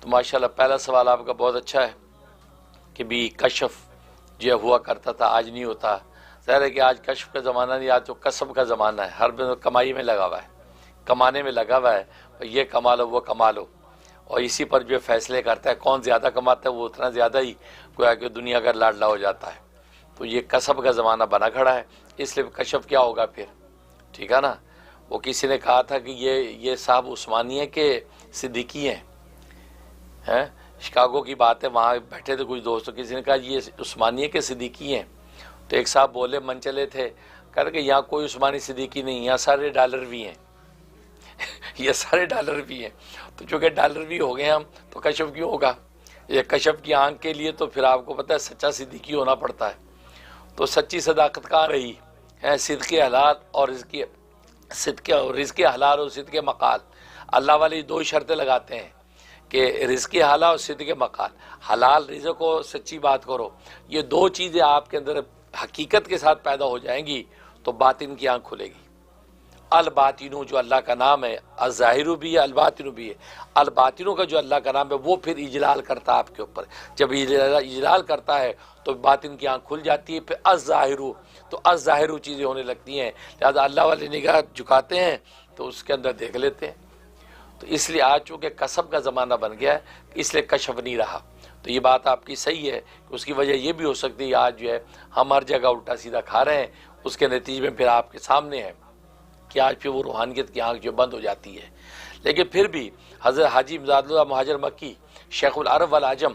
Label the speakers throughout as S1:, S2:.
S1: تو ماشاءاللہ پہلا سوال آپ کا بہت اچھا ہے کہ بھی کشف جو ہوا کرتا تھا آج نہیں ہوتا. ظاہر ہے کہ آج کشف کا زمانہ نہیں، آج تو کسب کا زمانہ ہے. ہر بندہ کمائی میں لگا ہوا ہے، کمانے میں لگا ہوا ہے. یہ کما لو وہ کما لو، اور اسی پر جو فیصلے کرتا ہے کون زیادہ کماتا ہے وہ اتنا زیادہ ہی گویا کہ دنیا کا لاڈلا ہو جاتا ہے. تو یہ کسب کا زمانہ بنا کھڑا ہے، اس لیے کشف کیا ہوگا پھر، ٹھیک ہے نا. وہ کسی نے کہا تھا کہ یہ صاحب عثمانیہ کے صدیقی ہیں، شکاگو کی بات ہے، وہاں بیٹھے تھے کچھ دوست، کسی نے کہا یہ عثمانیہ کے صدیقی ہیں. تو ایک صاحب بولے من چلے تھے، کہہ رہے کہ یہاں کوئی عثمانی صدیقی نہیں، یہاں سارے ڈالر بھی ہیں. یہ سارے ڈالر بھی ہیں. تو چونکہ ڈالر بھی ہو گئے ہم تو کشف کیوں ہوگا؟ یہ کشف کی آنکھ کے لیے تو پھر آپ کو پتہ ہے سچا صدیقی ہونا پڑتا ہے. تو سچی صداقت کہاں رہی ہے؟ صدق حلال اور رزق حلال اور صدق مقال. اللہ والے دو شرطیں لگاتے ہیں کہ رزق حلال اور صدق مقال. حلال رزق کو سچی بات کرو، یہ دو چیزیں آپ کے اندر حقیقت کے ساتھ پیدا ہو جائیں گی تو باطن کی آنکھ کھلے گی. الباطنو جو اللہ کا نام ہے، الظاہر بھی ہے الباطن بھی ہے. الباطنو کا جو اللہ کا نام ہے وہ پھر اجلال کرتا ہے آپ کے اوپر. جب اجلال کرتا ہے تو باطن کی آنکھ کھل جاتی ہے. پھر الظاہر، تو الظاہر چیزیں ہونے لگتی ہیں، لہٰذا اللہ والے نگاہ جھکاتے ہیں تو اس کے اندر دیکھ لیتے ہیں. تو اس لیے آج چونکہ کسب کا زمانہ بن گیا ہے اس لیے کشف نہیں رہا. تو یہ بات آپ کی صحیح ہے کہ اس کی وجہ یہ بھی ہو سکتی ہے آج جو ہے ہم ہر جگہ الٹا سیدھا کھا رہے ہیں، اس کے نتیجے میں پھر آپ کے سامنے ہے کہ آج پھر وہ روحانیت کی آنکھ جو بند ہو جاتی ہے. لیکن پھر بھی حضرت حاجی امداد اللہ مہاجر مکی شیخ العرب والعجم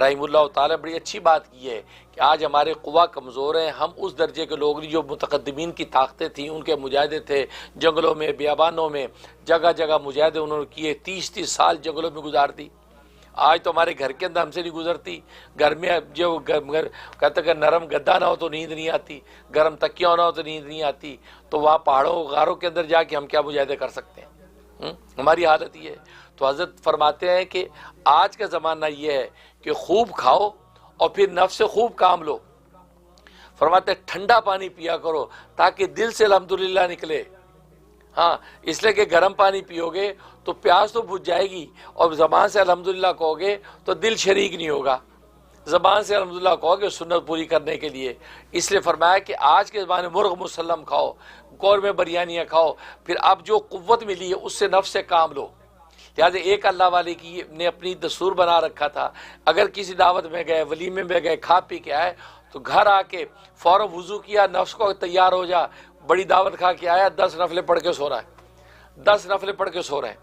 S1: رحمہ اللہ تعالیٰ بڑی اچھی بات کی ہے کہ آج ہمارے قوا کمزور ہیں. ہم اس درجے کے لوگ نہیں جو متقدمین کی طاقتیں تھیں، ان کے مجاہدے تھے، جنگلوں میں بیابانوں میں جگہ جگہ مجاہدے انہوں نے کیے، 30 سال جنگلوں میں گزار دی. آج تو ہمارے گھر کے اندر ہم سے نہیں گزرتی. گھر میں جو کہتے کہ نرم گدا نہ ہو تو نیند نہیں آتی، گرم تکیہ نہ ہو تو نیند نہیں آتی. تو وہاں پہاڑوں غاروں کے اندر جا کے ہم کیا مجاہدے کر سکتے ہیں؟ ہماری حالت یہ ہے. تو حضرت فرماتے ہیں کہ آج کا زمانہ یہ ہے کہ خوب کھاؤ اور پھر نفس سے خوب کام لو. فرماتے ہیں ٹھنڈا پانی پیا کرو تاکہ دل سے الحمدللہ نکلے. ہاں اس لیے کہ گرم پانی پیو گے تو پیاس تو بجھ جائے گی، اور زبان سے الحمدللہ کہو گے تو دل شریک نہیں ہوگا. زبان سے الحمدللہ کہو گے سنت پوری کرنے کے لیے. اس لیے فرمایا کہ آج کے زمانے مرغ مسلم کھاؤ، قورمے بریانیاں کھاؤ، پھر اب جو قوت ملی ہے اس سے نفس سے کام لو. لہٰذا ایک اللہ والے کی نے اپنی دستور بنا رکھا تھا، اگر کسی دعوت میں گئے، ولیمے میں گئے، کھا پی کے آئے تو گھر آ کے فوراً وضو کیا، نفس کو تیار ہو جا. بڑی دعوت کھا کے آیا 10 نفلیں پڑھ کے سو رہا ہے، 10 نفلیں پڑھ کے سو رہے ہیں.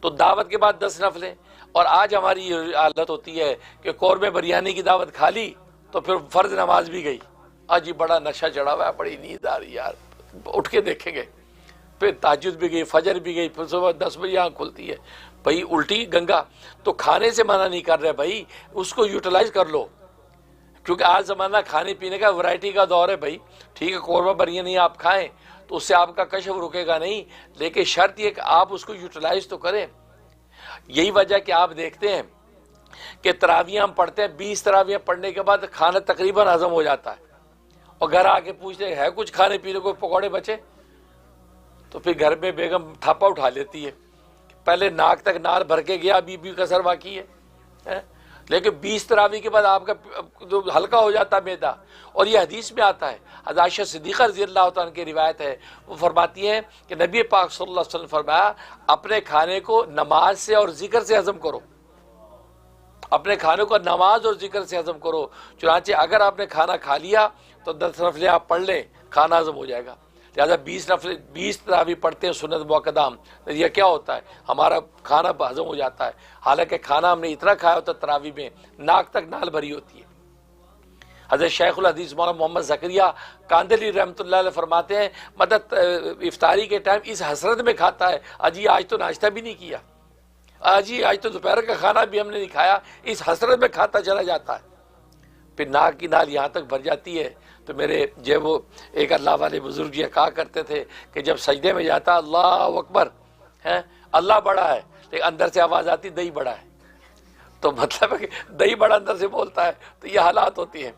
S1: تو دعوت کے بعد 10 نفلیں. اور آج ہماری یہ حالت ہوتی ہے کہ قورمے بریانی کی دعوت کھا لی تو پھر فرض نماز بھی گئی. آج یہ بڑا نشہ چڑھا ہوا ہے، بڑی نیند آ رہی ہے یار، اٹھ کے دیکھیں گے. پھر تہجد بھی گئی، فجر بھی گئی، پھر صبح 10 بجے آنکھ کھلتی ہے. بھائی الٹی گنگا. تو کھانے سے منع نہیں کر رہے بھائی، اس کو یوٹیلائز کر لو، کیونکہ آج زمانہ کھانے پینے کا ورائٹی کا دور ہے بھائی. ٹھیک ہے قورمہ بریانی آپ کھائیں تو اس سے آپ کا کشف رکے گا نہیں، لیکن شرط یہ کہ آپ اس کو یوٹیلائز تو کریں. یہی وجہ کہ آپ دیکھتے ہیں کہ تراویح ہم پڑھتے ہیں، 20 تراویح پڑھنے کے بعد کھانا تقریباً ہضم ہو جاتا ہے، اور گھر آ کے پوچھتے ہیں ہے کچھ کھانے پینے کو، پکوڑے بچے؟ تو پھر گھر میں بیگم تھاپا اٹھا لیتی ہے، پہلے ناک تک نال بھر کے گیا، بی کا سر باقی ہے. لیکن 20 تراویح کے بعد آپ کا جو ہلکا ہو جاتا ہے میدا. اور یہ حدیث میں آتا ہے، حضرت عائشہ صدیقہ رضی اللہ تعالیٰ عنہ کی روایت ہے، وہ فرماتی ہیں کہ نبی پاک صلی اللہ علیہ وسلم فرمایا اپنے کھانے کو نماز سے اور ذکر سے ہضم کرو. اپنے کھانے کو نماز اور ذکر سے ہضم کرو. چنانچہ اگر آپ نے کھانا کھا لیا تو 10 نفلیں آپ پڑھ لیں، کھانا ہضم ہو جائے گا. لہٰذا 20 تراویح پڑھتے ہیں سنت مؤکدہ. یہ کیا ہوتا ہے؟ ہمارا کھانا ہضم ہو جاتا ہے، حالانکہ کھانا ہم نے اتنا کھایا ہوتا ہے تراویح میں ناک تک نال بھری ہوتی ہے. حضرت شیخ الحدیث مولانا محمد زکریہ کاندلی رحمۃ اللہ علیہ فرماتے ہیں مدد افطاری کے ٹائم اس حسرت میں کھاتا ہے، اجی آج تو ناشتہ بھی نہیں کیا، اجی آج تو دوپہر کا کھانا بھی ہم نے نہیں کھایا، اس حسرت میں کھاتا چلا جاتا ہے. پھر ناک کی نال یہاں تک بھر جاتی ہے. تو میرے جب وہ ایک اللہ والے بزرگ یہ کہا کرتے تھے کہ جب سجدے میں جاتا اللہ اکبر ہے، اللہ بڑا ہے، لیکن اندر سے آواز آتی دہی بڑا ہے. تو مطلب ہے کہ دہی بڑا اندر سے بولتا ہے. تو یہ حالات ہوتی ہیں.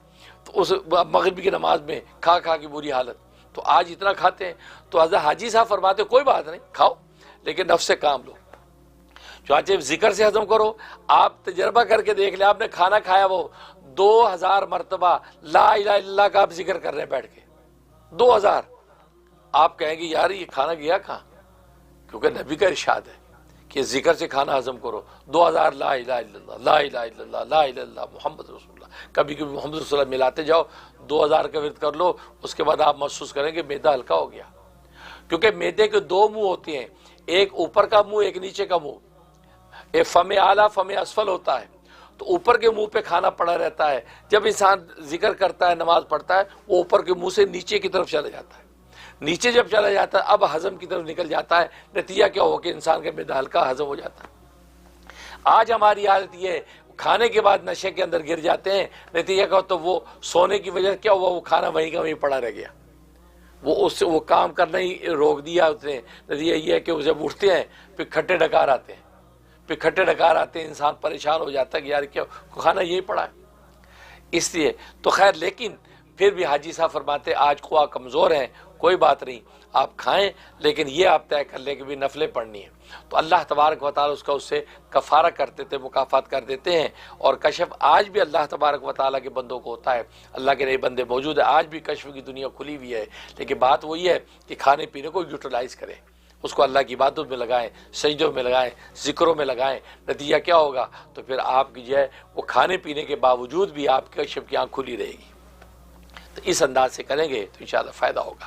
S1: تو اس مغرب کی نماز میں کھا کھا کی بری حالت. تو آج اتنا کھاتے ہیں. تو حضرت حاجی صاحب فرماتے کوئی بات نہیں کھاؤ لیکن نفس سے کام لو. چانچہ ذکر سے ہضم کرو. آپ تجربہ کر کے دیکھ لیں, آپ نے کھانا کھایا, وہ 2000 مرتبہ لا الہ الا اللہ کا آپ ذکر کر رہے ہیں بیٹھ کے, 2000. آپ کہیں گے یار یہ کھانا گیا کہاں؟ کیونکہ نبی کا ارشاد ہے کہ ذکر سے کھانا ہضم کرو. 2000 لا الہ الا اللہ, لا الہ الا اللہ, لا الہ الا اللہ محمد رسول اللہ. کبھی کبھی محمد رسول اللہ ملاتے جاؤ, 2000 کا ورد کر لو. اس کے بعد آپ محسوس کریں کہ معدہ ہلکا ہو گیا. کیونکہ معدے کے 2 منہ ہوتے ہیں, ایک اوپر کا منہ, ایک نیچے کا منہ. ایک فم اعلیٰ فم اسفل ہوتا ہے. تو اوپر کے منہ پہ کھانا پڑا رہتا ہے. جب انسان ذکر کرتا ہے, نماز پڑھتا ہے, وہ اوپر کے منہ سے نیچے کی طرف چلا جاتا ہے. نیچے جب چلا جاتا ہے اب ہضم کی طرف نکل جاتا ہے. نتیجہ کیا ہو کہ انسان کا معدہ ہلکا ہضم ہو جاتا ہے. آج ہماری حالت یہ ہے, کھانے کے بعد نشے کے اندر گر جاتے ہیں. نتیجہ کیا ہو تو وہ سونے کی وجہ کیا ہوا, وہ کھانا وہیں کا وہیں پڑا رہ گیا. وہ اس سے وہ کام کرنا ہی روک دیا اس نے. نتیجہ یہ ہے کہ جب اٹھتے ہیں پھر کھٹے ڈکار آتے ہیں, انسان پریشان ہو جاتا ہے کہ یار کیا کھانا یہی پڑا ہے. اس لیے تو خیر, لیکن پھر بھی حاجی صاحب فرماتے آج خواہ کمزور ہیں کوئی بات نہیں, آپ کھائیں, لیکن یہ آپ طے کر لیں کہ بھی نفلیں پڑھنی ہیں. تو اللہ تبارک و تعالیٰ اس سے کفارہ کرتے تھے, مکافات کر دیتے ہیں. اور کشف آج بھی اللہ تبارک و تعالیٰ کے بندوں کو ہوتا ہے. اللہ کے نئے بندے موجود ہیں, آج بھی کشف کی دنیا کھلی ہوئی ہے. لیکن بات وہی ہے کہ کھانے پینے کو یوٹیلائز کریں, اس کو اللہ کی عبادت میں لگائیں, سجدوں میں لگائیں, ذکروں میں لگائیں. نتیجہ کیا ہوگا تو پھر آپ کی جو ہے وہ کھانے پینے کے باوجود بھی آپ کے کشف کی آنکھ کھلی رہے گی. تو اس انداز سے کریں گے تو انشاءاللہ فائدہ ہوگا.